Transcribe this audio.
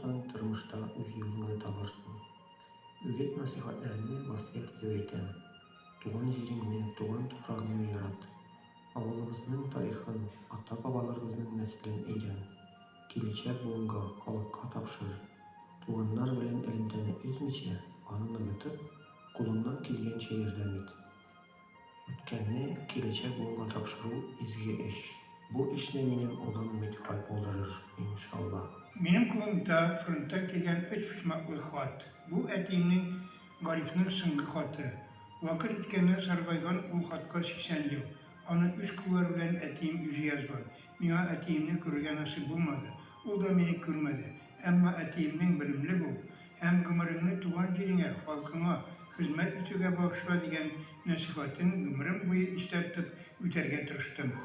булсаң, тормышта үз юлыңны табарсың. Үгет насихатләрне васыять итеп әйтәм. Туган җиреңне, туган туфрагыңны ярат. Авылыбызның тарихын, ата-бабаларыбызның нәселен өйрән. Киләчәк буынга, халыкка тапшыр. Туганнар белән элемтәне өзмичә, аны ныгытып, кулыңнан килгәнчә ярдәм ит. Үткәнне киләчәк буынга тапшыру изге эш. Бу эшне минем улым Мидхәт булдырыр, иншалла. Минем кулымда фронттан килгән 3 почмаклы хат. Бу әтиемнең Гарифның соңгы хаты. Вакыт үткәннән саргайган ул хатка 80 ел. Аны үз куллары белән әтием үзе язган. Миңа әтиемне күрергә насыйп булмады. Ул да мине күрмәде. Әмма әтиемнең белемле бул һәм гомеремне туган җиреңә, халкыңа хезмәт итүгә багышла дигән нәсихәтен гомерем буе истәртеп үтәргә тырыштым.